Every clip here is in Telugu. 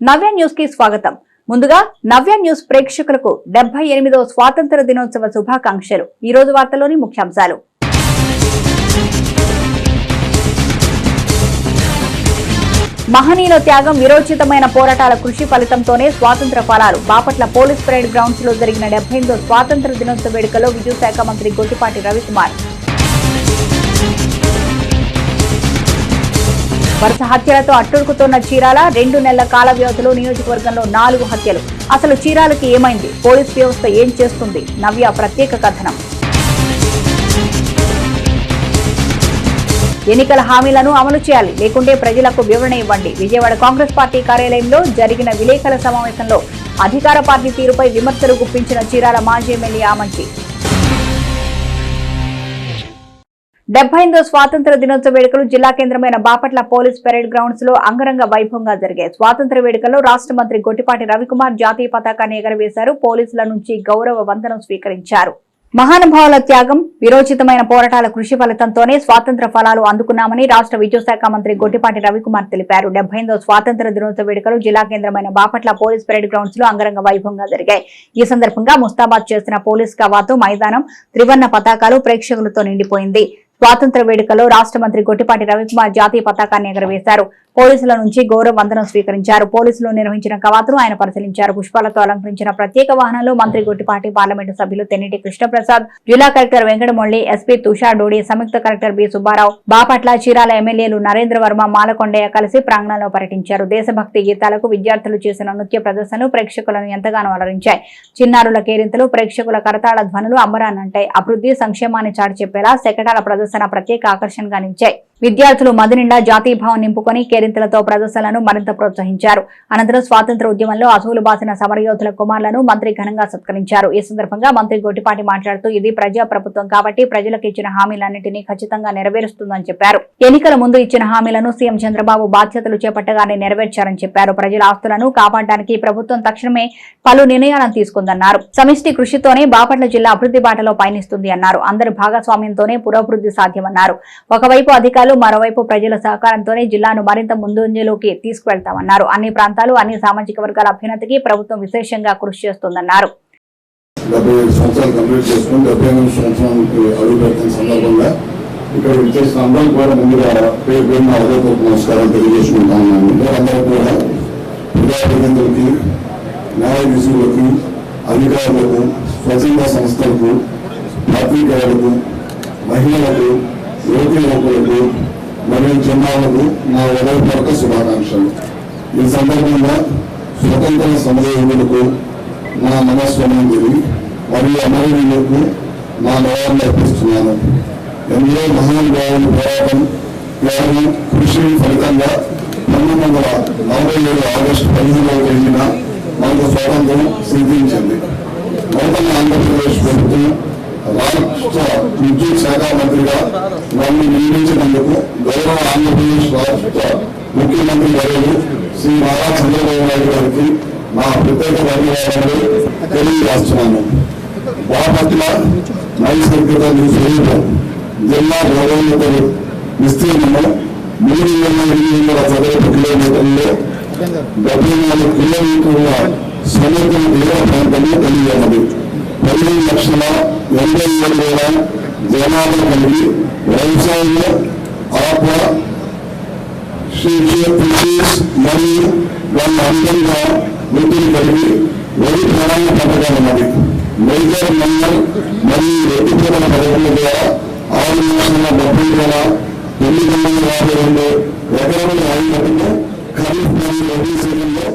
నవ్య న్యూస్ కి స్వాగతం. ముందుగా నవ్య న్యూస్ ప్రేక్షకులకు 78వ స్వాతంత్ర దినోత్సవ శుభాకాంక్షలు. ఈ రోజు వార్తలోని ముఖ్యాంశాలు. మహనీయుల త్యాగం, విరోచితమైన పోరాటాల కృషి ఫలితంతోనే స్వాతంత్ర ఫలాలు. బాపట్ల పోలీస్ పరేడ్ గ్రౌండ్స్ లో జరిగిన 78వ స్వాతంత్ర దినోత్సవ వేడుకలో విద్యుత్ శాఖ మంత్రి గొట్టిపాటి రవికుమార్. వరుస హత్యలతో అట్టుడుకుతున్న చీరాల. 2 నెలల కాల వ్యవధిలో నియోజకవర్గంలో 4 హత్యలు. అసలు చీరాలకి ఏమైంది? పోలీస్ వ్యవస్థ ఏం చేస్తుంది? నవ్య ప్రత్యేక కథనం. ఎన్నికల హామీలను అమలు చేయాలి, లేకుంటే ప్రజలకు వివరణ ఇవ్వండి. విజయవాడ కాంగ్రెస్ పార్టీ కార్యాలయంలో జరిగిన విలేకరుల సమావేశంలో అధికార పార్టీ తీరుపై విమర్శలు గుప్పించిన చీరాల మాజీ ఎమ్మెల్యే ఆమంచి. 78వ స్వాతంత్ర దినోత్సవ వేడుకలు జిల్లా కేంద్రమైన బాపట్ల పోలీస్ పరేడ్ గ్రౌండ్స్ లో అంగరంగ వైభవంగా జరిగాయి. స్వాతంత్ర వేడుకల్లో రాష్ట్ర మంత్రి గొట్టిపాటి రవికుమార్ జాతీయ పతాకాన్ని ఎగరవేశారు. పోలీసుల నుంచి గౌరవ వందనం స్వీకరించారు. మహానుభావుల త్యాగం, విరోచితమైన పోరాటాల కృషి ఫలితంతోనే స్వాతంత్ర ఫలాలు అందుకున్నామని రాష్ట్ర విద్యుత్ శాఖ మంత్రి గొట్టిపాటి రవికుమార్ తెలిపారు. 78వ స్వాతంత్ర దినోత్సవ వేడుకలు జిల్లా కేంద్రమైన బాపట్ల పోలీస్ పరేడ్ గ్రౌండ్స్ లో అంగరంగ వైభవంగా జరిగాయి. ఈ సందర్భంగా ముస్తాబాద్ చేసిన పోలీస్ కవాతు మైదానం త్రివర్ణ పతాకాలు ప్రేక్షకులతో నిండిపోయింది. స్వాతంత్ర వేడుకలో రాష్ట్ర మంత్రి గొట్టిపాటి రవికుమార్ జాతీయ పతాకాన్ని ఎగరవేశారు. పోలీసుల నుంచి గౌరవ వందనం స్వీకరించారు. పోలీసులు నిర్వహించిన కవాతును ఆయన పరిశీలించారు. పుష్పాలతో అలంకరించిన ప్రత్యేక వాహనంలో మంత్రి గొట్టిపాటి, పార్లమెంటు సభ్యులు తెన్నిటి కృష్ణప్రసాద్, జిల్లా కలెక్టర్ వెంకటమొళ్లి, ఎస్పీ తుషార్ డోడి, సంయుక్త కలెక్టర్ బి సుబ్బారావు, బాపట్ల, చీరాల ఎమ్మెల్యేలు నరేంద్ర వర్మ, మాలకొండయ్య కలిసి ప్రాంగణంలో పర్యటించారు. దేశభక్తి గీతాలకు విద్యార్థులు చేసిన నృత్య ప్రదర్శనలు ప్రేక్షకులను ఎంతగానో అలరించాయి. చిన్నారుల కేరింతలు, ప్రేక్షకుల కరతాళ ధ్వనులు అంబరాన్నంటాయి. అభివృద్ధి, సంక్షేమాన్ని చాటి చెప్పేలా శకటాల ప్రదర్శన ప్రత్యేక ఆకర్షణగా నిలిచాయి. విద్యార్థులు మది నిండా జాతీయ భావం నింపుకొని కేరింతలతో ప్రదర్శనలను మరింత ప్రోత్సహించారు. అనంతరం స్వాతంత్ర ఉద్యమంలో అసువులు బాసిన సమరయోధుల కుమారులను మంత్రి ఘనంగా సత్కరించారు. ఈ సందర్భంగా మంత్రి గొట్టిపాటి మాట్లాడుతూ, ఇది ప్రజా ప్రభుత్వం కాబట్టి ప్రజలకు ఇచ్చిన హామీలన్నింటినీ ఖచ్చితంగా నెరవేరుస్తుందని చెప్పారు. ఎన్నికల ముందు ఇచ్చిన హామీలను సీఎం చంద్రబాబు బాధ్యతలు చేపట్టగానే నెరవేర్చారని చెప్పారు. ప్రజల ఆస్తులను కాపాడడానికి ప్రభుత్వం తక్షణమే పలు నిర్ణయాలను తీసుకుందన్నారు. సమిష్టి కృషితోనే బాపట్ల జిల్లా అభివృద్ధి బాటలో పయనిస్తుంది అన్నారు. అందరి భాగస్వామ్యంతోనే పురోభివృద్ధి సాధ్యమన్నారు. ఒకవైపు అధికారులు, మరోవైపు ప్రజల సహకారంతోనే జిల్లాను మరింత ముందంజలోకి తీసుకువెళ్తామన్నారు. అన్ని ప్రాంతాలు, అన్ని సామాజిక వర్గాల అభ్యున్నతికి ప్రభుత్వం విశేషంగా కృషి చేస్తుందన్నారు. అధికారులకు, స్వచ్ఛంద సంస్థలకు, పాత్రికేయులకు, మహిళలకు, యువకులకు మరియు చిన్నారులకు నా హృదయపూర్వక శుభాకాంక్షలు. ఈ సందర్భంగా స్వతంత్ర సమరయోధులకు నా నమస్కారాంజలి మరియు అమరవీరులకు నా గౌరవం అర్పిస్తున్నాను. ఎంతో మహానుభావుల పోరాటం, కేవలం కృషి ఫలితంగా 1947 ఆగస్టు 15వ తేదీన మనకు స్వాతంత్రం సిద్ధించింది. నూతన ఆంధ్రప్రదేశ్ ప్రభుత్వం రాష్ట్ర విద్యుత్ శాఖ మంత్రిగా నన్ను నియమించినందుకు గౌరవ ఆంధ్రప్రదేశ్ రాష్ట్ర ముఖ్యమంత్రి వర్యులు శ్రీ నారా చంద్రబాబు నాయుడు గారికి నా ప్రత్యేక ధన్యవాదాలు తెలియజేస్తున్నాను. బాపట్ల నైసర్గిక స్వరూపం జిల్లా గౌరవోన్నత విస్తీర్ణము 3,800 చదరపు కిలోమీటర్లలో 74 కిలోమీటర్ల సముద్ర తీర ప్రాంతంలో కలిగి 10,87,000 జనాభా కలిగి వ్యవసాయంలో ఆక్వా, మరియు వాళ్ళ అందరిగా వృత్తిని కలిగి వరి ప్రధాన పంటగా ఉన్నది. మేజర్ మండల్ మరియు రెడ్డిపూరల పథకాల ద్వారా 6,70,952 ఎకరాల ఆయనకు ఖరీఫ్ మరియు రబీ సీజన్లో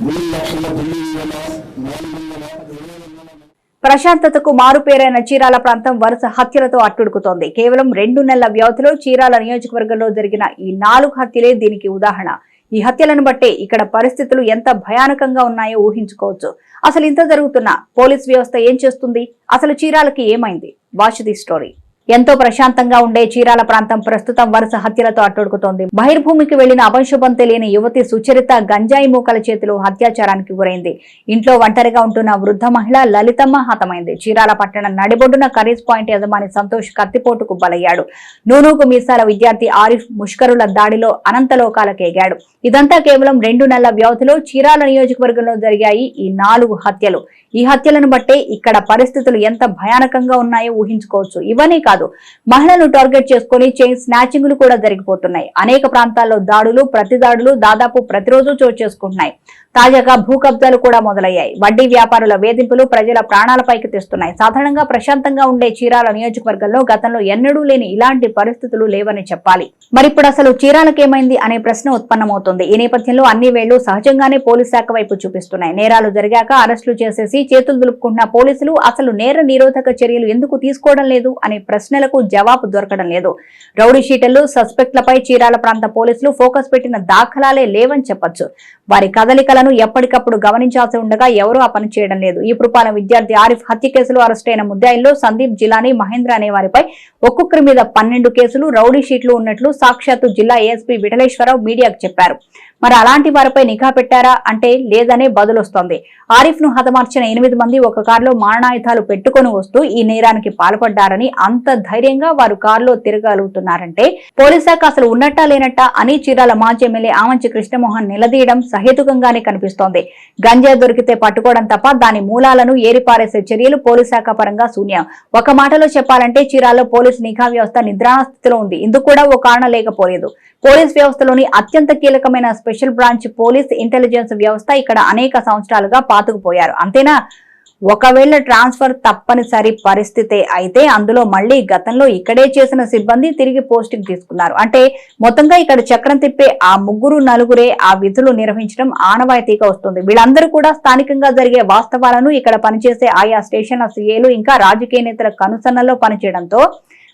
3,09,400 ప్రశాంతతకు మారుపేరైన చీరాల ప్రాంతం వరుస హత్యలతో అట్టుడుకుతోంది. కేవలం 2 నెలల వ్యవధిలో చీరాల నియోజకవర్గంలో జరిగిన ఈ 4 హత్యలే దీనికి ఉదాహరణ. ఈ హత్యలను బట్టే ఇక్కడ పరిస్థితులు ఎంత భయానకంగా ఉన్నాయో ఊహించుకోవచ్చు. అసలు ఇంత జరుగుతున్నా పోలీస్ వ్యవస్థ ఏం చేస్తుంది? అసలు చీరాలకి ఏమైంది? Watch the story. ఎంతో ప్రశాంతంగా ఉండే చీరాల ప్రాంతం ప్రస్తుతం వరుస హత్యలతో అట్టుడుకుతోంది. బహిర్భూమికి వెళ్లిన అవంశుభం తెలియని యువతి సుచరిత గంజాయి మూకల చేతిలో అత్యాచారానికి గురైంది. ఇంట్లో ఒంటరిగా ఉంటున్న వృద్ధ మహిళ లలితమ్మ హతమైంది. చీరాల పట్టణ నడిబొడ్డున కరీస్ పాయింట్ యజమాని సంతోష్ కత్తిపోటుకు బలయ్యాడు. నూనూకు మీసాల విద్యార్థి ఆరిఫ్ ముష్కరుల దాడిలో అనంతలోకాలకేగాడు. ఇదంతా కేవలం 2 నెలల వ్యవధిలో చీరాల నియోజకవర్గంలో జరిగాయి ఈ 4 హత్యలు. ఈ హత్యలను బట్టే ఇక్కడ పరిస్థితులు ఎంత భయానకంగా ఉన్నాయో ఊహించుకోవచ్చు. ఇవన్నీ కాదు, మహిళలను టార్గెట్ చేసుకుని చైన్ స్నాచింగ్లు కూడా జరిగిపోతున్నాయి. అనేక ప్రాంతాల్లో దాడులు, ప్రతి దాడులు దాదాపు ప్రతిరోజు చోటు చేసుకుంటున్నాయి. తాజాగా భూ కబ్జాలు కూడా మొదలయ్యాయి. వడ్డీ వ్యాపారుల వేధింపులు ప్రజల ప్రాణాలపైకి తెస్తున్నాయి. సాధారణంగా ప్రశాంతంగా ఉండే చీరాల నియోజకవర్గంలో గతంలో ఎన్నడూ లేని ఇలాంటి పరిస్థితులు లేవని చెప్పాలి. మరిప్పుడు అసలు చీరాలకేమైంది అనే ప్రశ్న ఉత్పన్నమవుతోంది. ఈ నేపథ్యంలో అన్ని వేళ్లు సహజంగానే పోలీస్ శాఖ వైపు చూపిస్తున్నాయి. నేరాలు జరిగాక అరెస్టులు చేసేసి చేతులు దులుపుకుంటున్న పోలీసులు అసలు నేర నిరోధక చర్యలు ఎందుకు తీసుకోవడం లేదు అనే ప్రశ్నలకు జవాబు దొరకడం లేదు. రౌడీ షీటర్లు, సస్పెక్ట్లపై చీరాల ప్రాంత పోలీసులు ఫోకస్ పెట్టిన దాఖలాలే లేవని చెప్పొచ్చు. వారి కదలికలను ఎప్పటికప్పుడు గమనించాల్సి ఉండగా ఎవరూ ఆ పని చేయడం లేదు. ఈ పురపాలెం విద్యార్థి ఆరిఫ్ హత్య కేసులో అరెస్టైన ముద్దాయిల్లో సందీప్, జిలానీ, మహేంద్ర అనే వారిపై ఒక్కొక్కరి మీద 12 కేసులు, రౌడీ షీట్లు ఉన్నట్లు సాక్షాత్తు జిల్లా ఏఎస్పీ విఠలేశ్వరరావు మీడియాకు చెప్పారు. మరి అలాంటి వారిపై నిఘా పెట్టారా అంటే లేదనే బదులొస్తోంది. ఆరిఫ్ ను హతమార్చిన 8 మంది ఒక కారులో మారణాయుధాలు పెట్టుకుని వస్తూ ఈ నేరానికి పాల్పడ్డారని, అంత ధైర్యంగా వారు కారులో తిరగలుగుతున్నారంటే పోలీస్ శాఖ అసలు ఉన్నట్టా లేనట్టా అని చీరాల మాజీ ఎమ్మెల్యే ఆమంచి కృష్ణమోహన్ నిలదీయడం సహేతుకంగానే కనిపిస్తోంది. గంజాయి దొరికితే పట్టుకోవడం తప్ప దాని మూలాలను ఏరిపారేసే చర్యలు పోలీస్ శాఖ పరంగా శూన్యం. ఒక మాటలో చెప్పాలంటే చీరాల్లో పోలీసు నిఘా వ్యవస్థ నిద్రాణ స్థితిలో ఉంది. ఇందుకు కూడా ఓ కారణం లేకపోలేదు. పోలీస్ వ్యవస్థలోని అత్యంత కీలకమైన స్పెషల్ బ్రాంచ్ పోలీస్ ఇంటెలిజెన్స్ వ్యవస్థ ఇక్కడ అనేక సంవత్సరాలుగా పాతుకుపోయారు. అంతేనా? ఒకవేళ ట్రాన్స్ఫర్ తప్పనిసరి పరిస్థితే అయితే అందులో మళ్లీ గతంలో ఇక్కడే చేసిన సిబ్బంది తిరిగి పోస్టింగ్ తీసుకున్నారు. అంటే మొత్తంగా ఇక్కడ చక్రం తిప్పే ఆ 3-4 ఆ విధులు నిర్వహించడం ఆనవాయితీగా వస్తుంది. వీళ్ళందరూ కూడా స్థానికంగా జరిగే వాస్తవాలను ఇక్కడ పనిచేసే ఆయా స్టేషన్ల సీఏలు ఇంకా రాజకీయ నేతల కనుసన్నల్లో పనిచేయడంతో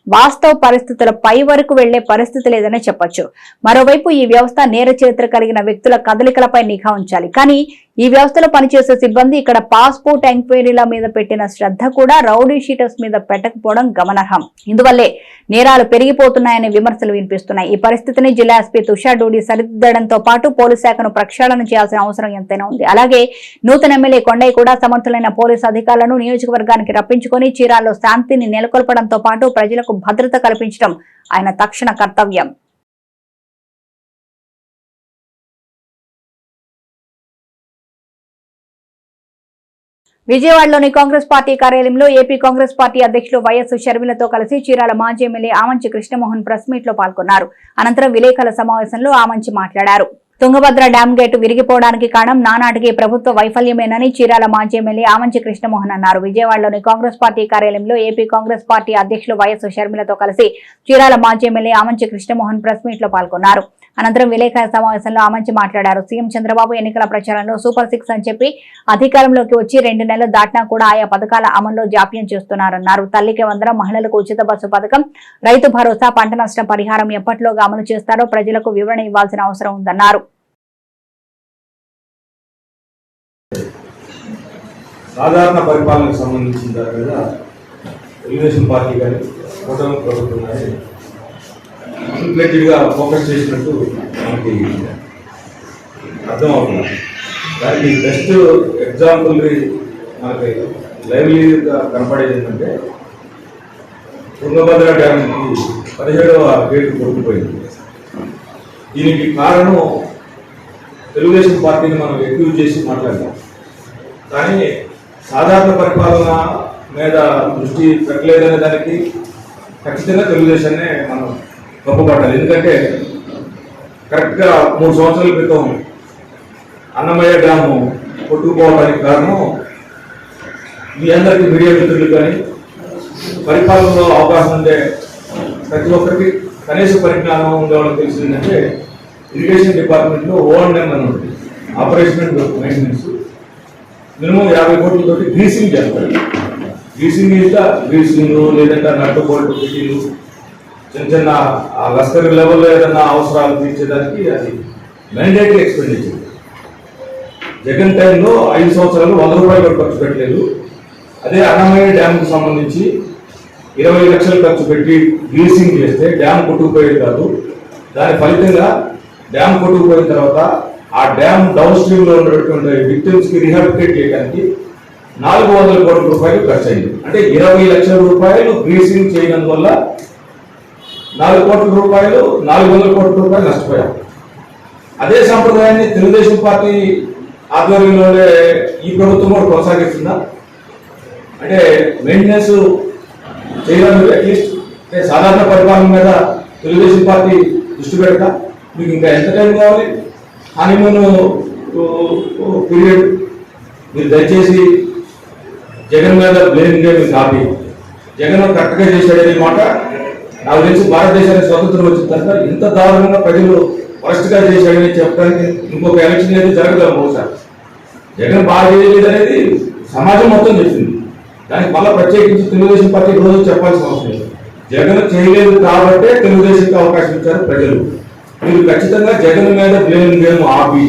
వాస్తవ పరిస్థితుల పై వరకు వెళ్లే పరిస్థితి లేదనే చెప్పొచ్చు. మరోవైపు ఈ వ్యవస్థ నేర చరిత్ర కలిగిన వ్యక్తుల కదలికలపై నిఘా ఉంచాలి. కానీ ఈ వ్యవస్థలో పనిచేసే సిబ్బంది ఇక్కడ పాస్పోర్ట్ ఎంక్వైరీల మీద పెట్టిన శ్రద్ధ కూడా రౌడీ షీటర్స్ మీద పెట్టకపోవడం గమనార్హం. ఇందువల్లే నేరాలు పెరిగిపోతున్నాయనే విమర్శలు వినిపిస్తున్నాయి. ఈ పరిస్థితిని జిల్లా ఎస్పీ తుషార్ డూడి సరిదిద్దడంతో పాటు పోలీస్ శాఖను ప్రక్షాళన చేయాల్సిన అవసరం ఎంతైనా ఉంది. అలాగే నూతన ఎమ్మెల్యే కొండయ్య కూడా సమర్థులైన పోలీసు అధికారులను నియోజకవర్గానికి రప్పించుకొని చీరాల్లో శాంతిని నెలకొల్పడంతో పాటు ప్రజలకు భద్రత కల్పించడం ఆయన తక్షణ కర్తవ్యం. విజయవాడలోని కాంగ్రెస్ పార్టీ కార్యాలయంలో ఏపీ కాంగ్రెస్ పార్టీ అధ్యక్షులు వైఎస్ షర్మిలతో కలిసి చీరాల మాజీ MLA Amanchi Krishnamohan press meet లో పాల్గొన్నారు. అనంతరం విలేకరుల సమావేశంలో ఆమంచి మాట్లాడారు. తుంగభద్ర డ్యాం గేటు విరిగిపోవడానికి కారణం నానాటికి ప్రభుత్వ వైఫల్యమేనని చీరాల మాజీ ఎమ్మెల్యే ఆమంచి కృష్ణమోహన్ అన్నారు. విజయవాడలోని కాంగ్రెస్ పార్టీ కార్యాలయంలో ఏపీ కాంగ్రెస్ పార్టీ అధ్యక్షులు వైఎస్ షర్మిలతో కలిసి చీరాల మాజీ MLA Amanchi Krishnamohan press meet లో పాల్గొన్నారు. అనంతరం విలేకరుల సమావేశంలో ఆమంచి మాట్లాడారు. సీఎం చంద్రబాబు ఎన్నికల ప్రచారంలో సూపర్ 6 అని చెప్పి అధికారంలోకి వచ్చి 2 నెలలు దాటినా కూడా ఆయా పథకాల అమల్లో జాప్యం చేస్తున్నారన్నారు. తల్లికి వందనం, మహిళలకు ఉచిత బస్సు పథకం, రైతు భరోసా, పంట నష్టం పరిహారం ఎప్పటిలోగా అమలు చేస్తారో ప్రజలకు వివరణ ఇవ్వాల్సిన అవసరం ఉందన్నారు. సాధారణ పరిపాలనకు సంబంధించిన దాని మీద తెలుగుదేశం పార్టీ కానీ కూటమి ప్రభుత్వం కానీ అన్ప్లెడ్జ్డ్గా ఫోకస్ చేసినట్టు మనకి అర్థమవుతుంది. దానికి బెస్ట్ ఎగ్జాంపుల్ మనకి లైవ్లీగా కనపడేది ఏంటంటే తుంగభద్ర డ్యామ్కి 17వ గేటు కొట్టుకుపోయింది. దీనికి కారణం తెలుగుదేశం పార్టీని మనం ఎక్కువ చేసి మాట్లాడతాం, కానీ సాధారణ పరిపాలన మీద దృష్టి పెట్టలేదనే దానికి ఖచ్చితంగా తెలుగుదేశాన్ని మనం తప్పుపట్టాలి. ఎందుకంటే కరెక్ట్గా 3 సంవత్సరాల క్రితం అన్నమయ్య డ్యాము కొట్టుకుపోవడానికి కారణం మీ అందరికీ మీడియా మిత్రులు కానీ పరిపాలనలో అవకాశం ఉండే ప్రతి ఒక్కరికి కనీస పరిజ్ఞానం ఉండేవాళ్ళకి తెలిసిందంటే ఇరిగేషన్ డిపార్ట్మెంట్లో O&M అని ఉంటుంది, ఆపరేషన్ అండ్ మెయింటెనెన్స్. మినిమం 50 కోట్లతోటి గ్రీసింగ్ చేస్తారు. గ్రీసింగ్ ఇంకా గ్రీసింగ్ లేదంటే నట్టు బోల్ట్ ఫిట్టింగ్ చిన్న చిన్న లస్కర్ లెవెల్లో ఏదైనా అవసరాలు తీర్చేదానికి అది మ్యాండేటరీ ఎక్స్పెండిచర్. జగన్ టైంలో 5 సంవత్సరాలు 100 రూపాయలు ఖర్చు పెట్టలేదు. అదే అన్నమయ్య డ్యామ్కి సంబంధించి 20 లక్షలు ఖర్చు పెట్టి గ్రీసింగ్ చేస్తే డ్యామ్ కొట్టుకుపోయేది కాదు. దాని ఫలితంగా డ్యామ్ కొట్టుకుపోయిన తర్వాత ఆ డ్యామ్ డౌన్ స్ట్రీమ్ లో ఉన్నటువంటి విక్టిమ్స్ కి రీహాబిలిటేట్ చేయడానికి 400 కోట్ల రూపాయలు ఖర్చు అయింది. అంటే 20 లక్షల రూపాయలు గ్రీసింగ్ చేయడం వల్ల 400 కోట్ల రూపాయలు నష్టపోయారు. అదే సంప్రదాయాన్ని తెలుగుదేశం పార్టీ ఆధ్వర్యంలోనే ఈ ప్రభుత్వం కూడా కొనసాగిస్తుందా? అంటే మెయింటెనెన్స్ చేయడానికి అట్లీస్ట్ అంటే సాధారణ పరిపాలన మీద తెలుగుదేశం పార్టీ దృష్టి పెడతా. మీకు ఇంకా ఎంత టైం కావాలి? Honeymoon period. మీరు దయచేసి జగన్ మీద బ్లేమ్ గేమ్ కాపీ. జగన్ కరెక్ట్గా చేశాడనే మాట నాకు తెలిసి భారతదేశానికి స్వతంత్రం వచ్చిన తర్వాత ఇంత దారుణంగా ప్రజలు వరస్ట్గా చేశాడని చెప్పడానికి ఇంకొక ఎలక్షన్ అనేది జరగదు బహుశా. జగన్ బాగా చేయలేదు అనేది సమాజం మొత్తం చెప్పింది. దానికి మళ్ళీ ప్రత్యేకించి తెలుగుదేశం పార్టీ రోజు చెప్పాల్సిన అవసరం లేదు. జగన్ చేయలేదు కాబట్టే తెలుగుదేశంకి అవకాశం ఇచ్చారు ప్రజలు. మీరు ఖచ్చితంగా జగన్ మీద బ్లేమ్ గేమ్ ఆపి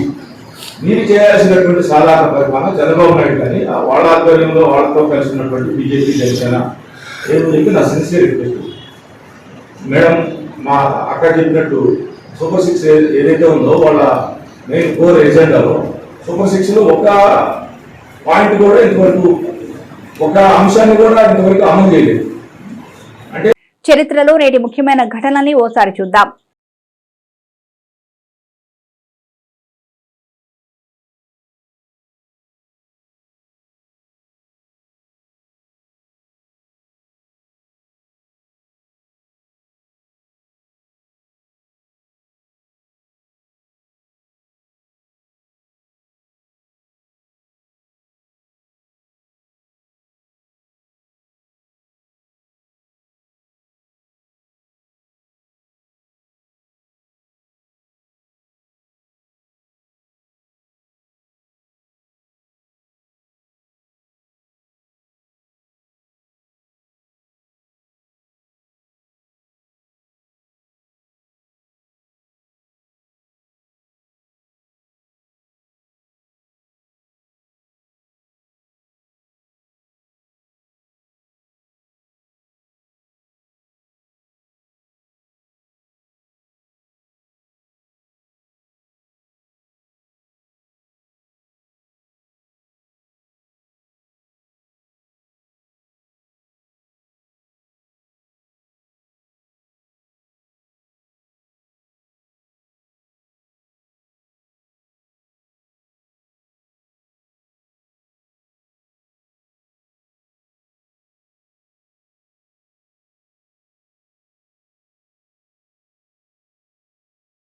మీరు చేయాల్సినటువంటి సాధారణ పరిపాలన చంద్రబాబు నాయుడు కానీ వాళ్ళ ఆధ్వర్యంలో వాళ్ళతో కలిసి ఉన్నటువంటి బీజేపీ జనసేన ఏమి నా సిన్సియర్ రిక్వెస్ట్. మేడం మా అక్క చెప్పినట్టు సూపర్ 6 ఏదైతే ఉందో వాళ్ళ మెయిన్ కోర్ ఎజెండాలో సూపర్ 6లో ఒక పాయింట్ కూడా ఇంతవరకు ఒక అంశాన్ని కూడా ఇంతవరకు అమలు చేయలేదు. అంటే చరిత్రలో నేటి ముఖ్యమైన ఘటనని ఓసారి చూద్దాం.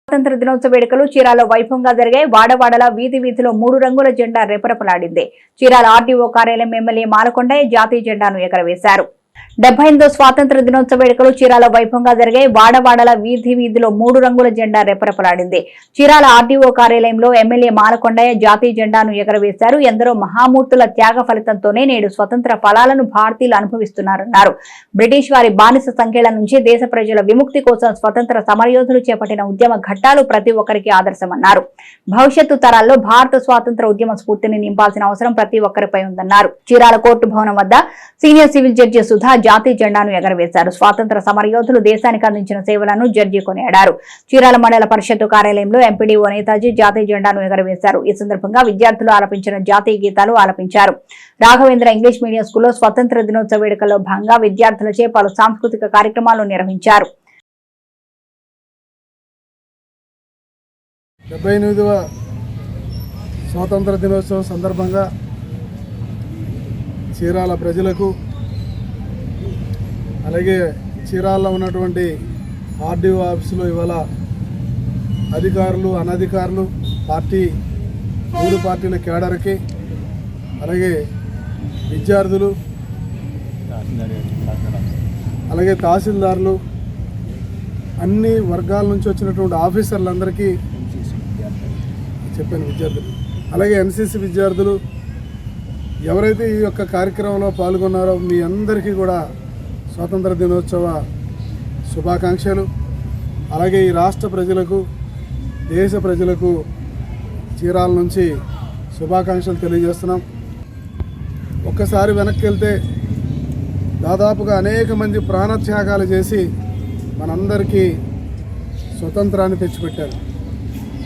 స్వాతంత్ర దినోత్సవ వేడుకలు చీరాల వైభవంగా జరిగాయి. వాడవాడల వీధి వీధిలో 3 రంగుల జెండా రెపరెపలాడింది. చీరాల ఆర్టీఓ కార్యాలయం ఎమ్మెల్యే మాలకొండయ్య జాతీయ జెండాను ఎగరవేశారు. 78వ స్వాతంత్ర దినోత్సవ వేడుకలు చీరాల వైభవంగా జరిగాయి. వాడవాడల వీధి వీధిలో 3 రంగుల జెండా రెపరెపలాడింది. చీరాల ఆర్టీఓ కార్యాలయంలో ఎమ్మెల్యే మాలకొండయ్య జాతీయ జెండాను ఎగరవేశారు. ఎందరో మహామూర్తుల త్యాగ ఫలితంతోనే నేడు స్వతంత్ర ఫలాలను భారతీయులు అనుభవిస్తున్నారన్నారు. బ్రిటిష్ వారి బానిస సంఖ్యల నుంచి దేశ ప్రజల విముక్తి కోసం స్వతంత్ర సమరయోధులు చేపట్టిన ఉద్యమ ఘట్టాలు ప్రతి ఒక్కరికి ఆదర్శమన్నారు. భవిష్యత్తు తరాల్లో భారత స్వాతంత్ర ఉద్యమ స్ఫూర్తిని నింపాల్సిన అవసరం ప్రతి ఒక్కరిపై ఉందన్నారు. చీరాల కోర్టు భవనం వద్ద సీనియర్ సివిల్ జడ్జి సుధా జాతీయ జెండాను ఎగరవేశారు. స్వాతంత్ర సమరయోధులు దేశానికి అందించిన సేవలను జడ్జి కొనియాడారు. చీరాల మండల పరిషత్తు కార్యాలయంలో ఎంపీడీఓ నేతాజీ జాతీయ జెండాను ఎగరవేశారు. ఈ సందర్భంగా విద్యార్థులు ఆలపించిన జాతీయ గీతాలు ఆలపించారు. రాఘవేంద్ర ఇంగ్లీష్ మీడియం స్కూల్లో స్వతంత్ర దినోత్సవ వేడుకల్లో భాగంగా విద్యార్థులచే పలు సాంస్కృతిక కార్యక్రమాలు నిర్వహించారు. 78వ స్వాతంత్ర దినోత్సవం సందర్భంగా చీరాల ప్రజలకు అలాగే చీరాల్లో ఉన్నటువంటి ఆర్డీఓ ఆఫీసులో ఇవాళ అధికారులు అనధికారులు మూడు పార్టీల కేడర్కి అలాగే విద్యార్థులు అలాగే తహసీల్దారులు అన్ని వర్గాల నుంచి వచ్చినటువంటి ఆఫీసర్లందరికీ చెప్పాను విద్యార్థులు అలాగే ఎన్సీసీ విద్యార్థులు ఎవరైతే ఈ యొక్క కార్యక్రమంలో పాల్గొన్నారో మీ అందరికీ కూడా స్వాతంత్ర దినోత్సవ శుభాకాంక్షలు. అలాగే ఈ రాష్ట్ర ప్రజలకు దేశ ప్రజలకు చీరాల నుంచి శుభాకాంక్షలు తెలియజేస్తున్నాం. ఒక్కసారి వెనక్కి వెళ్తే దాదాపుగా అనేక మంది ప్రాణత్యాగాలు చేసి మనందరికీ స్వతంత్రాన్ని తెచ్చిపెట్టారు.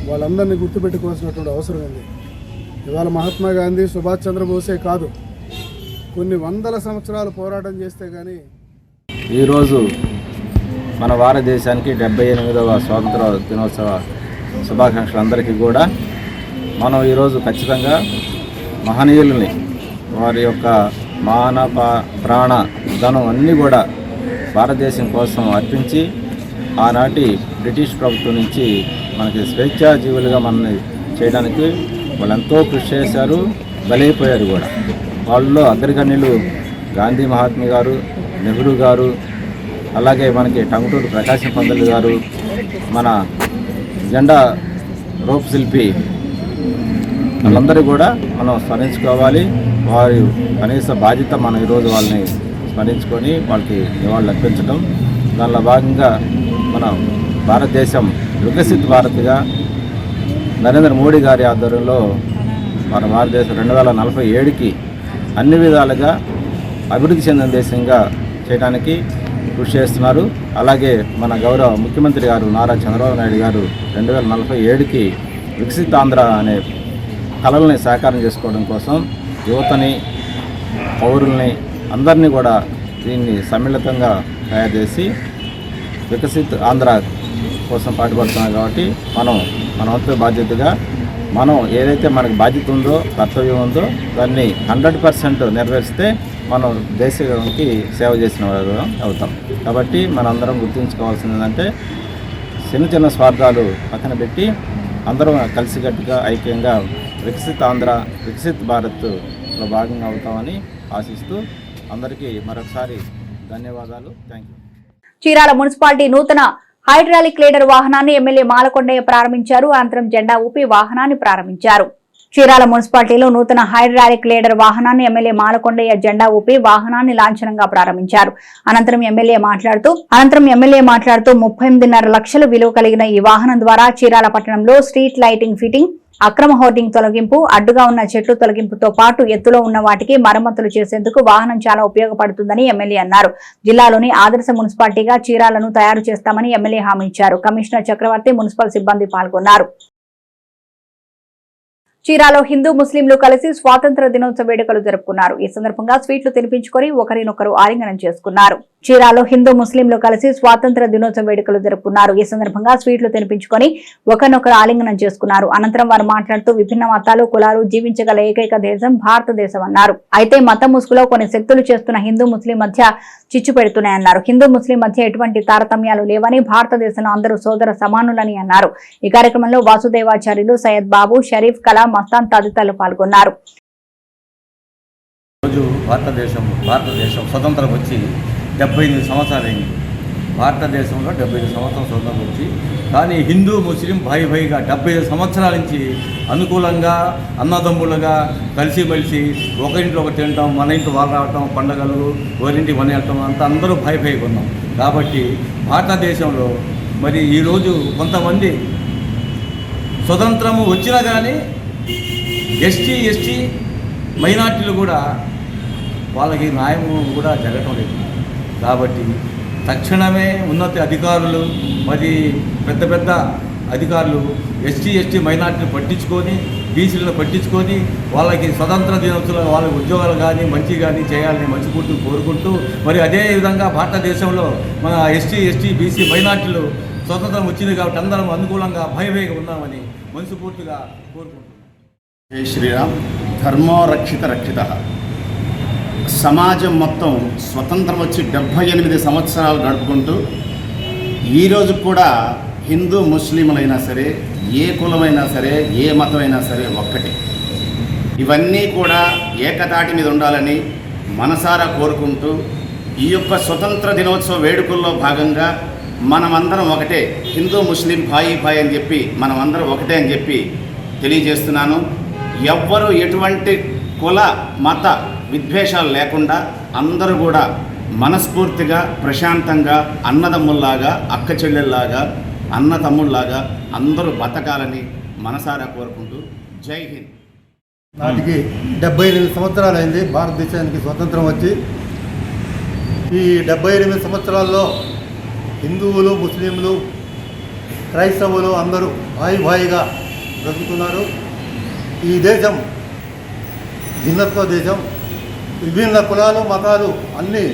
వాళ్ళందరినీ గుర్తుపెట్టుకోవాల్సినటువంటి అవసరం ఉంది. ఇవాళ మహాత్మా గాంధీ, సుభాష్ చంద్రబోసే కాదు, కొన్ని వందల సంవత్సరాలు పోరాటం చేస్తే కానీ ఈరోజు మన భారతదేశానికి 78వ స్వాతంత్ర దినోత్సవ శుభాకాంక్షలు అందరికీ కూడా. మనం ఈరోజు ఖచ్చితంగా మహనీయులని వారి యొక్క మాన ప్రాణ ధనం అన్నీ కూడా భారతదేశం కోసం అర్పించి ఆనాటి బ్రిటిష్ ప్రభుత్వం నుంచి మనకి స్వేచ్ఛా జీవులుగా మనల్ని చేయడానికి వాళ్ళు ఎంతో కృషి చేశారు, బలైపోయారు కూడా. వాళ్ళలో అగ్రగణ్యులు గాంధీ మహాత్మా గారు, నెహ్రూ గారు, అలాగే మనకి టంగుటూరు ప్రకాశం పంతులు గారు, మన జెండా రూపశిల్పి వాళ్ళందరూ కూడా మనం స్మరించుకోవాలి. వారి కనీస బాధ్యత మనం ఈరోజు వాళ్ళని స్మరించుకొని వాళ్ళకి నివాళులు అర్పించడం. దానిలో భాగంగా మన భారతదేశం వికసిత్ భారత్గా నరేంద్ర మోడీ గారి ఆధ్వర్యంలో మన భారతదేశం 2047కి అన్ని విధాలుగా అభివృద్ధి చెందిన దేశంగా చేయడానికి కృషి చేస్తున్నారు. అలాగే మన గౌరవ ముఖ్యమంత్రి గారు నారా చంద్రబాబు నాయుడు గారు 2047కి వికసిత్ ఆంధ్ర అనే కళల్ని సాకారం చేసుకోవడం కోసం యువతని, పౌరుల్ని అందరినీ కూడా దీన్ని సమ్మిళితంగా తయారు చేసి వికసిత్ ఆంధ్ర కోసం పాటుపడుతున్నాం. కాబట్టి మన వంతు బాధ్యతగా మనం ఏదైతే మనకు బాధ్యత ఉందో, కర్తవ్యం ఉందో దాన్ని 100% నెరవేరిస్తే మనం దేశానికి సేవ చేసిన వారు అవుతాం. కాబట్టి మనందరం గుర్తుంచుకోవాల్సింది ఏంటంటే చిన్న స్వార్థాలు పక్కన పెట్టి అందరం కలిసికట్టుగా ఐక్యంగా వికసిత్ ఆంధ్ర, వికసిత్ భారత్లో భాగంగా అవుతామని ఆశిస్తూ అందరికీ మరొకసారి ధన్యవాదాలు. Thank you. చీరాల మున్సిపాలిటీ నూతన హైడ్రాలిక్ లేడర్ వాహనాన్ని ఎమ్మెల్యే మాలకొండయ్య ప్రారంభించారు. అనంతరం జెండా ఊపి వాహనాన్ని ప్రారంభించారు. చీరాల మున్సిపాలిటీలో నూతన హైడ్రాలిక్ లేడర్ వాహనాన్ని ఎమ్మెల్యే మాలకొండయ్య జెండా ఊపి వాహనాన్ని లాంఛనంగా ప్రారంభించారు. అనంతరం ఎమ్మెల్యే మాట్లాడుతూ 38.5 లక్షలు విలువ కలిగిన ఈ వాహనం ద్వారా చీరాల పట్టణంలో స్ట్రీట్ లైటింగ్ ఫిట్టింగ్, అక్రమ హోర్డింగ్ తొలగింపు, అడ్డుగా ఉన్న చెట్లు తొలగింపుతో పాటు ఎత్తులో ఉన్న వాటికి మరమ్మతులు చేసేందుకు వాహనం చాలా ఉపయోగపడుతుందని ఎమ్మెల్యే అన్నారు. జిల్లాలోని ఆదర్శ మున్సిపాలిటీగా చీరాలను తయారు చేస్తామని ఎమ్మెల్యే హామీ ఇచ్చారు. కమిషనర్ చక్రవర్తి, మున్సిపల్ సిబ్బంది పాల్గొన్నారు. చీరాలో హిందూ ముస్లింలు కలిసి స్వాతంత్ర దినోత్సవ వేడుకలు జరుపుకున్నారు. ఈ సందర్భంగా స్వీట్లు తినిపించుకొని ఒకరినొకరు ఆలింగనం చేసుకున్నారు. చీరాలో హిందూ ముస్లింలు కలిసి స్వాతంత్ర దినోత్సవ వేడుకలు జరుపుకున్నారు. ఈ సందర్భంగా స్వీట్లు తినిపించుకొని ఒకరినొకరు ఆలింగనం చేసుకున్నారు. అనంతరం వారు మాట్లాడుతూ విభిన్న మతాలు, కులాలు జీవించగల ఏకైక దేశం భారతదేశం అన్నారు. అయితే మత ముసుగులో కొన్ని శక్తులు చేస్తున్న హిందూ ముస్లిం మధ్య చిచ్చు పెడుతున్నాయన్నారు. హిందూ ముస్లిం మధ్య ఎటువంటి తారతమ్యాలు లేవని, భారతదేశంలో అందరూ సోదర సమానులని అన్నారు. ఈ కార్యక్రమంలో వాసుదేవాచార్యులు, సయ్యద్ బాబు, షరీఫ్, కలాం, మస్తాన్ తదితరులు పాల్గొన్నారు. భారతదేశం స్వతంత్రం వచ్చి 78 సంవత్సరాలైంది. భారతదేశంలో 75 సంవత్సరాల స్వతంత్రం వచ్చి, కానీ హిందూ ముస్లిం భాయిగా 75 సంవత్సరాల నుంచి అనుకూలంగా అన్నదమ్ములుగా కలిసిమెలిసి ఒకరింట్లో ఒకటి తినటం, మన ఇంట్లో వాళ్ళు రావటం, పండగలు ఒకరింటికి మన వెళ్ళటం అంతా అందరూ భాయిగా ఉన్నాం. కాబట్టి భారతదేశంలో మరి ఈరోజు కొంతమంది స్వతంత్రము వచ్చినా కానీ ఎస్టీ మైనార్టీలు కూడా వాళ్ళకి న్యాయం కూడా జరగటం లేదు. కాబట్టి తక్షణమే ఉన్నత అధికారులు, మరి పెద్ద అధికారులు ఎస్టీ మైనార్టీని పట్టించుకొని, బీసీలను పట్టించుకొని వాళ్ళకి స్వతంత్ర దినోత్సవం వాళ్ళకి ఉద్యోగాలు కానీ మంచి కానీ చేయాలని మనస్ఫూర్తిగా కోరుకుంటూ, మరి అదేవిధంగా భారతదేశంలో మన ఎస్టీ బీసీ మైనార్టీలు స్వతంత్రం వచ్చింది కాబట్టి అందరం అనుకూలంగా భయవేగ ఉన్నామని మనస్ఫూర్తిగా కోరుకుంటున్నాం. జై శ్రీరామ్. ధర్మో రక్షిత. సమాజం మొత్తం స్వతంత్రం వచ్చి 78 సంవత్సరాలు గడుపుకుంటూ ఈరోజు కూడా హిందూ ముస్లింలైనా సరే, ఏ కులమైనా సరే, ఏ మతమైనా సరే ఒక్కటే. ఇవన్నీ కూడా ఏకతాటి మీద ఉండాలని మనసారా కోరుకుంటూ ఈ యొక్క స్వతంత్ర దినోత్సవ వేడుకల్లో భాగంగా మనమందరం ఒకటే, హిందూ ముస్లిం భాయి అని చెప్పి మనమందరం ఒకటే అని చెప్పి తెలియజేస్తున్నాను. ఎవ్వరూ ఎటువంటి కుల మత విద్వేషాలు లేకుండా అందరూ కూడా మనస్ఫూర్తిగా ప్రశాంతంగా అన్నదమ్ముల్లాగా, అక్క చెల్లెల్లాగా, అన్న తమ్ముళ్లాగా అందరూ బతకాలని మనసారా కోరుకుంటూ జై హింద్. నాటికి 78 సంవత్సరాలైంది భారతదేశానికి స్వతంత్రం వచ్చి. ఈ 78 సంవత్సరాల్లో హిందువులు, ముస్లింలు, క్రైస్తవులు అందరూ భాయిగా బ్రతుకుతున్నారు. ఈ దేశం భిన్నత్వ దేశం. విభిన్న కులాలు, మతాలు అన్నీ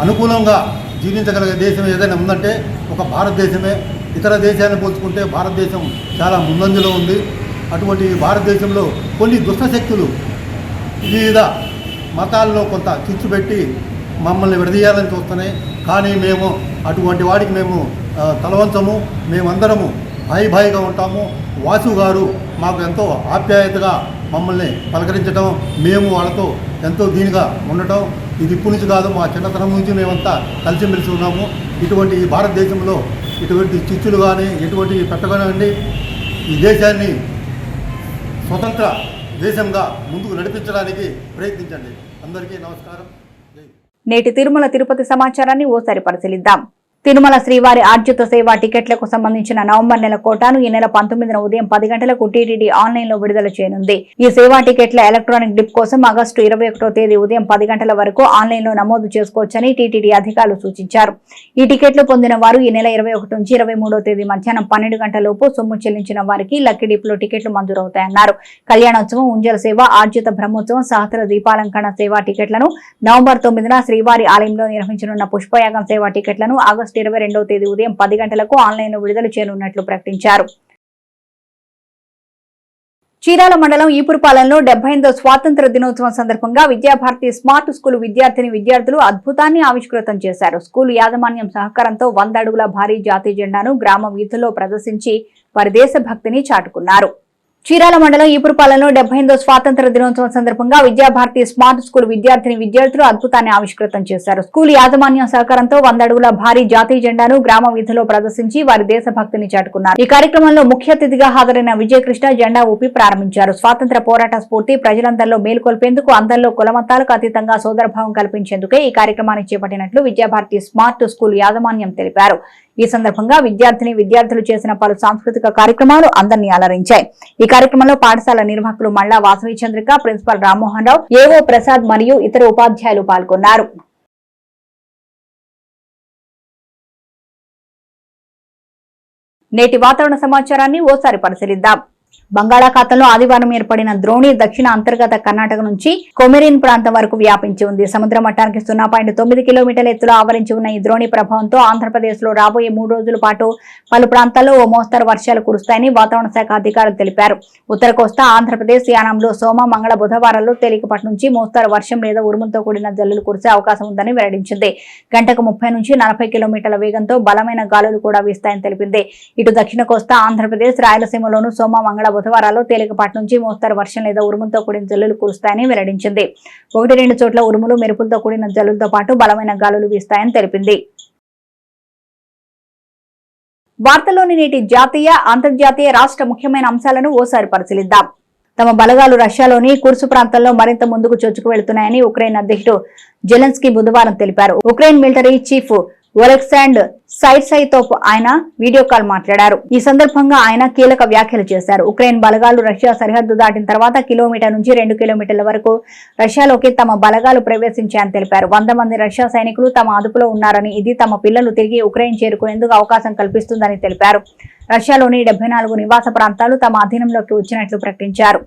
అనుకూలంగా జీవించగలిగే దేశం ఏదైనా ఉందంటే ఒక భారతదేశమే. ఇతర దేశాన్ని పోల్చుకుంటే భారతదేశం చాలా ముందంజలో ఉంది. అటువంటి భారతదేశంలో కొన్ని దుష్టశక్తులు వివిధ మతాల్లో కొంత చిచ్చు పెట్టి మమ్మల్ని విడదీయాలని చూస్తున్నాయి. కానీ మేము అటువంటి వాడికి మేము తలవంచము. మేమందరము భాయిగా ఉంటాము. వాసు గారు మాకు ఎంతో ఆప్యాయతగా మమ్మల్ని పలకరించడం, మేము వాళ్ళతో ఎంతో దీనిగా ఉండటం ఇది ఇప్పటి నుంచి కాదు, మా చిన్నతనం నుంచి మేమంతా కలిసిమెలిసి ఉన్నాము. ఇటువంటి ఈ భారతదేశంలో ఇటువంటి చిచ్చులు కానీ ఎటువంటి పెట్టగానండి ఈ దేశాన్ని స్వతంత్ర దేశంగా ముందుకు నడిపించడానికి ప్రయత్నించండి. అందరికీ నమస్కారం. నేటి తిరుమల తిరుపతి సమాచారాన్ని ఓసారి పరిశీలిద్దాం. తిరుమల శ్రీవారి ఆర్జిత సేవ టికెట్లకు సంబంధించిన నవంబర్ నెల కోటాను ఈ నెల 19న ఉదయం 10 గంటలకు టీటీడీ ఆన్లైన్ లో విడుదల చేయనుంది. ఈ సేవా టికెట్ల ఎలక్ట్రానిక్ డిప్ కోసం ఆగస్టు 21వ తేదీ ఉదయం 10 గంటల వరకు ఆన్లైన్ లో నమోదు చేసుకోవచ్చని టీటీడీ అధికారులు సూచించారు. ఈ టికెట్లు పొందిన వారు ఈ నెల 21 నుంచి 23వ తేదీ మధ్యాహ్నం 12 గంటలలోపు సొమ్ము చెల్లించిన వారికి లక్కీ డిప్ లో టికెట్లు మంజూరవుతాయన్నారు. కళ్యాణోత్సవం, ఉంజల సేవ, ఆర్జిత బ్రహ్మోత్సవం, సహస్ర దీపాలంకరణ సేవా టికెట్లను నవంబర్ 9న శ్రీవారి ఆలయంలో నిర్వహించనున్న పుష్పయాగం సేవా టికెట్లను ఆగస్టు 22వ తేదీ ఉదయం 10 గంటలకు ఆన్లైన్ లో విడుదల చేయనున్నట్లు ప్రకటించారు. చీరాల మండలం ఈపురపాలెంలో 78వ స్వాతంత్ర దినోత్సవం సందర్భంగా విద్యాభారతి స్మార్ట్ స్కూల్ విద్యార్థులు అద్భుతాన్ని ఆవిష్కృతం చేశారు. స్కూల్ యాజమాన్యం సహకారంతో 100 అడుగుల భారీ జాతీయ జెండాను గ్రామ వీధుల్లో ప్రదర్శించి వారి దేశభక్తిని చాటుకున్నారు. చీరాల మండలం ఈపురపాలెంలో 78వ స్వాతంత్ర దినోత్సవం సందర్భంగా విద్యాభారతి స్మార్ట్ స్కూల్ విద్యార్థులు అద్భుతాన్ని ఆవిష్కృతం చేశారు. స్కూల్ యాజమాన్యం సహకారంతో 100 అడుగుల భారీ జాతీయ జెండాను గ్రామ వీధిలో ప్రదర్శించి వారి దేశభక్తిని చాటుకున్నారు. ఈ కార్యక్రమంలో ముఖ్య అతిథిగా హాజరైన విజయకృష్ణ జెండా ఊపి ప్రారంభించారు. స్వాతంత్ర పోరాట స్ఫూర్తి ప్రజలందరిలో మేలుకొల్పేందుకు అందరిలో కులమతాలకు అతీతంగా సోదరభావం కల్పించేందుకే ఈ కార్యక్రమాన్ని చేపట్టినట్లు విద్యాభారతి స్మార్ట్ స్కూల్ యాజమాన్యం తెలిపారు. ఈ సందర్భంగా విద్యార్థులు చేసిన పలు సాంస్కృతిక కార్యక్రమాలు అందరినీ అలరించాయి. ఈ కార్యక్రమంలో పాఠశాల నిర్వాహకులు మల్లా వాసవి చంద్రిక, ప్రిన్సిపల్ రామ్మోహన్ రావు, ఏవో ప్రసాద్ మరియు ఇతర ఉపాధ్యాయులు పాల్గొన్నారు. నేటి వాతావరణ సమాచారాన్ని ఓసారి పరిశీలిద్దాం. బంగాళాఖాతంలో ఆదివారం ఏర్పడిన ద్రోణి దక్షిణ అంతర్గత కర్ణాటక నుంచి కొమెరిన్ ప్రాంతం వరకు వ్యాపించి ఉంది. సముద్ర మట్టానికి 0.9 కిలోమీటర్ల ఎత్తులో ఆవరించి ఉన్న ఈ ద్రోణి ప్రభావంతో ఆంధ్రప్రదేశ్ లో రాబోయే 3 రోజుల పాటు పలు ప్రాంతాల్లో ఓ మోస్తరు వర్షాలు కురుస్తాయని వాతావరణ శాఖ అధికారులు తెలిపారు. ఉత్తర కోస్తా ఆంధ్రప్రదేశ్ యానంలో సోమ, మంగళ, బుధవారాల్లో తేలికపాటి నుంచి మోస్తరు వర్షం లేదా ఉరుములతో కూడిన జల్లులు కురిసే అవకాశం ఉందని వెల్లడించింది. గంటకు 30 నుంచి 40 కిలోమీటర్ల వేగంతో బలమైన గాలులు కూడా వీస్తాయని తెలిపింది. ఇటు దక్షిణ కోస్తా ఆంధ్రప్రదేశ్, రాయలసీమలోను సోమ, మంగళ, బుధవారాల్లో తేలికపాటి నుంచి మోస్తరు వర్షం లేదా ఉరుములతో కూడిన జల్లులు కురుస్తాయని వెల్లడించింది. 1-2 చోట్ల ఉరుములు, మెరుపులతో కూడిన జల్లులతో పాటు బలమైన గాలులు వీస్తాయని తెలిపింది. వార్తల్లోని నేటి జాతీయ, అంతర్జాతీయ, రాష్ట్ర ముఖ్యమైన అంశాలను ఓసారి పరిశీలిద్దాం. తమ బలగాలు రష్యాలోని కుర్సు ప్రాంతంలో మరింత ముందుకు చొచ్చుకు వెళుతున్నాయని ఉక్రెయిన్ అధ్యక్షుడు జెలెన్స్కీ బుధవారం తెలిపారు. ఉక్రెయిన్ మిలిటరీ చీఫ్ ఒలెక్సాండర్ సైర్సైతో ఆయన వీడియో కాల్ మాట్లాడారు. ఈ సందర్భంగా ఆయన కీలక వ్యాఖ్యలు చేశారు. ఉక్రెయిన్ బలగాలు రష్యా సరిహద్దు దాటిన తర్వాత కిలోమీటర్ నుంచి 2 కిలోమీటర్ల వరకు రష్యాలోకి తమ బలగాలు ప్రవేశించాయని తెలిపారు. 100 మంది రష్యా సైనికులు తమ అదుపులో ఉన్నారని, ఇది తమ పిల్లలు తిరిగి ఉక్రెయిన్ చేరుకునేందుకు అవకాశం కల్పిస్తుందని తెలిపారు. రష్యాలోని 74 నివాస ప్రాంతాలు తమ అధీనంలోకి వచ్చినట్లు ప్రకటించారు.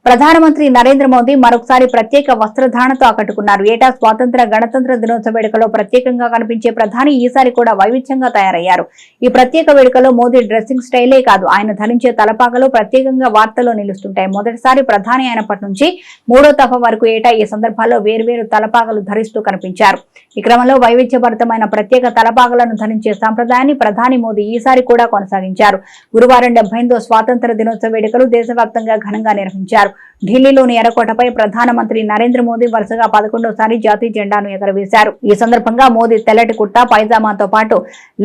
ప్రధానమంత్రి నరేంద్ర మోదీ మరొకసారి ప్రత్యేక వస్త్రధారణతో ఆకట్టుకున్నారు. ఏటా స్వాతంత్ర, గణతంత్ర దినోత్సవ వేడుకలో ప్రత్యేకంగా కనిపించే ప్రధాని ఈసారి కూడా వైవిధ్యంగా తయారయ్యారు. ఈ ప్రత్యేక వేడుకలో మోదీ డ్రెస్సింగ్ స్టైలే కాదు, ఆయన ధరించే తలపాగలు ప్రత్యేకంగా వార్తల్లో నిలుస్తుంటాయి. మొదటిసారి ప్రధాని అయినప్పటి నుంచి 3వ దఫా వరకు ఏటా ఈ సందర్భాల్లో వేర్వేరు తలపాగలు ధరిస్తూ కనిపించారు. ఈ క్రమంలో వైవిధ్యభరితమైన ప్రత్యేక తలపాగలను ధరించే సంప్రదాయాన్ని ప్రధాని మోదీ ఈసారి కూడా కొనసాగించారు. గురువారం 78వ స్వాతంత్ర దినోత్సవ వేడుకలు దేశవ్యాప్తంగా ఘనంగా నిర్వహించారు. ఢిల్లీలోని ఎర్రకోటపై ప్రధానమంత్రి నరేంద్ర మోదీ వరుసగా 11వసారి జాతీయ జెండాను ఎగరవేశారు. ఈ సందర్భంగా మోదీ తెల్లటి కుర్తా, పైజామాతో పాటు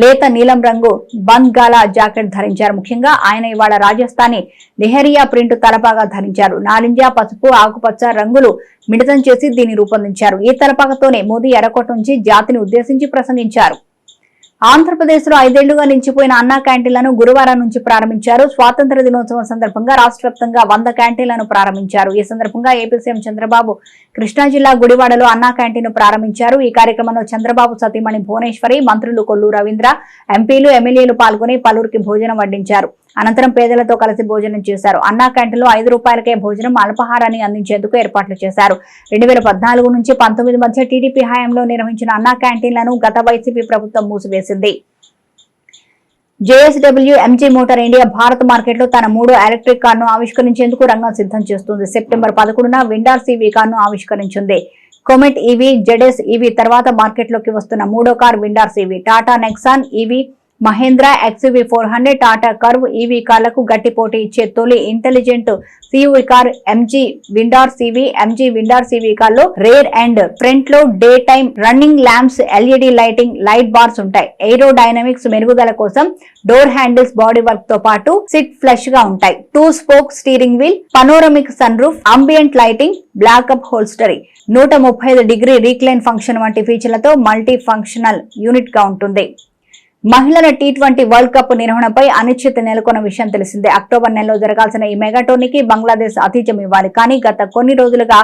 లేత నీలం రంగు బంద్ గాలా జాకెట్ ధరించారు. ముఖ్యంగా ఆయన ఇవాళ రాజస్థానీ లెహరియా ప్రింట్ తలపాగా ధరించారు. నారింజ, పసుపు, ఆకుపచ్చ రంగులు మిళితం చేసి దీన్ని రూపొందించారు. ఈ తలపాగతోనే మోదీ ఎర్రకోట నుంచి జాతిని ఉద్దేశించి ప్రసంగించారు. ఆంధ్రప్రదేశ్లో 5 ఏళ్లుగా నిలిచిపోయిన అన్నా క్యాంటీన్లను గురువారం నుంచి ప్రారంభించారు. స్వాతంత్ర దినోత్సవం సందర్భంగా రాష్ట్ర వ్యాప్తంగా 100 క్యాంటీన్లను ప్రారంభించారు. ఈ సందర్భంగా ఏపీ సీఎం చంద్రబాబు కృష్ణా జిల్లా గుడివాడలో అన్నా క్యాంటీన్ ప్రారంభించారు. ఈ కార్యక్రమంలో చంద్రబాబు సతీమణి భువనేశ్వరి, మంత్రులు కొల్లు రవీంద్ర, ఎంపీలు, ఎమ్మెల్యేలు పాల్గొని పలువురికి భోజనం వడ్డించారు. అనంతరం పేదలతో కలిసి భోజనం చేశారు. అన్నా క్యాంటీన్లో 5 రూపాయలకే భోజనం, అల్పాహారాన్ని అందించేందుకు ఏర్పాట్లు చేశారు. 2014 నుంచి 19 మధ్య టీడీపీ హయాంలో నిర్వహించిన అన్నా క్యాంటీన్లను గత వైసీపీ ప్రభుత్వం మూసివేసింది. JSW MG Motor India Bharat మార్కెట్లో తన 3వ ఎలక్ట్రిక్ కార్ను ఆవిష్కరించేందుకు రంగం సిద్ధం చేస్తుంది. సెప్టెంబర్ 11న విండార్ ఈవీ కార్ను ఆవిష్కరించింది. కొమెట్ ఈవీ, జెడ్ఎస్ ఈవీ తర్వాత మార్కెట్లోకి వస్తున్న 3వ car Windsor EV. Tata Nexon EV, Mahindra XUV 400, Tata Curvv EV కార్లకు గట్టి పోటీ ఇచ్చే తొలి intelligent CUV car MG Windsor EV. MG Windsor EV కార్లో రేర్ అండ్ ఫ్రంట్ లో day time running lamps, LED lighting, light bars ఉంటాయి. ఏరో డైనమిక్స్ మెరుగుదల కోసం డోర్ హ్యాండిల్స్ బాడీ వర్క్ తో పాటు సిట్ ఫ్లష్ గా ఉంటాయి. 2 spoke steering wheel, panoramic sun roof, ambient lighting, black upholstery, 135 degree recline function వంటి ఫీచర్లతో మల్టీ ఫంక్షనల్ యూనిట్ గా ఉంటుంది. మహిళల T20 వరల్డ్ కప్ నిర్వహణపై అనిశ్చిత నెలకొన్న విషయం తెలిసిందే. అక్టోబర్ నెలలో జరగాల్సిన ఈ మెగా టోర్నీకి బంగ్లాదేశ్ ఆతిథ్యం ఇవ్వాలి. కానీ గత కొన్ని రోజులుగా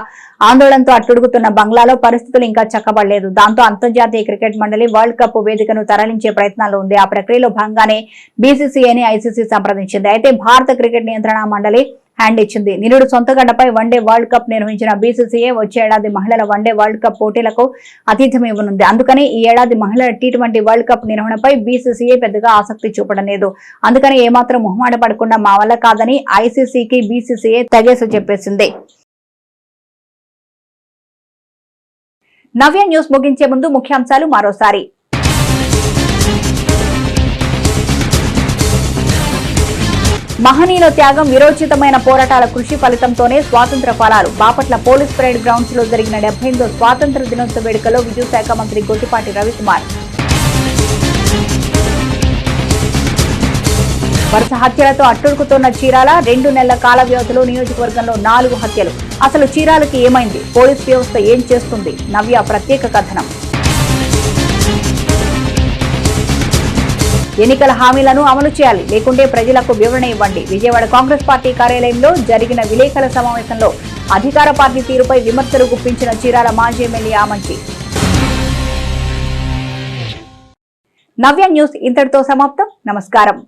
ఆందోళనతో అట్టుడుగుతున్న బంగ్లాలో పరిస్థితులు ఇంకా చక్కబడలేదు. దాంతో అంతర్జాతీయ క్రికెట్ మండలి వరల్డ్ కప్ వేదికను తరలించే ప్రయత్నాల్లో ఉంది. ఆ ప్రక్రియలో భాగంగానే బీసీసీఐని ఐసీసీ సంప్రదించింది. అయితే భారత క్రికెట్ నియంత్రణ మండలి హ్యాండ్ ఇచ్చింది. నిరుడు సొంత గడ్డపై వన్డే వరల్డ్ కప్ నిర్వహించిన బీసీసీఐ వచ్చే ఏడాది మహిళల వన్డే వరల్డ్ కప్ పోటీలకు ఆతిథ్యం ఇవ్వనుంది. అందుకని ఈ ఏడాది మహిళల T20 వరల్డ్ కప్ నిర్వహణపై బీసీసీఐ పెద్దగా ఆసక్తి చూపడం లేదు. అందుకని ఏమాత్రం మొహమాట పడకుండా మా వల్ల కాదని ఐసీసీకి బీసీసీఐ తగేసి చెప్పేసింది. నవ్య న్యూస్ ముగించే ముందు ముఖ్యాంశాలు మరోసారి. మహనీయుల త్యాగం, విరోచితమైన పోరాటాల కృషి ఫలితంతోనే స్వాతంత్ర ఫలాలు. బాపట్ల పోలీస్ పరేడ్ గ్రౌండ్స్ లో జరిగిన 78వ స్వాతంత్ర దినోత్సవ వేడుకలో విద్యుత్ శాఖ మంత్రి గొట్టిపాటి రవికుమార్. వరుస హత్యలతో అట్టుడుకుతున్న చీరాల. 2 నెలల కాల వ్యవధిలో నియోజకవర్గంలో 4 హత్యలు. అసలు చీరాలకి ఏమైంది? పోలీస్ వ్యవస్థ ఏం చేస్తుంది? నవ్య ప్రత్యేక కథనం. ఎన్నికల హామీలను అమలు చేయాలి, లేకుంటే ప్రజలకు వివరణ ఇవ్వండి. విజయవాడ కాంగ్రెస్ పార్టీ కార్యాలయంలో జరిగిన విలేకరుల సమావేశంలో అధికార పార్టీ తీరుపై విమర్శలు గుప్పించిన చీరాల మాజీ ఎమ్మెల్యే ఆమంచి. నవ్య న్యూస్ ఇంతటితో సమాప్తం. నమస్కారం.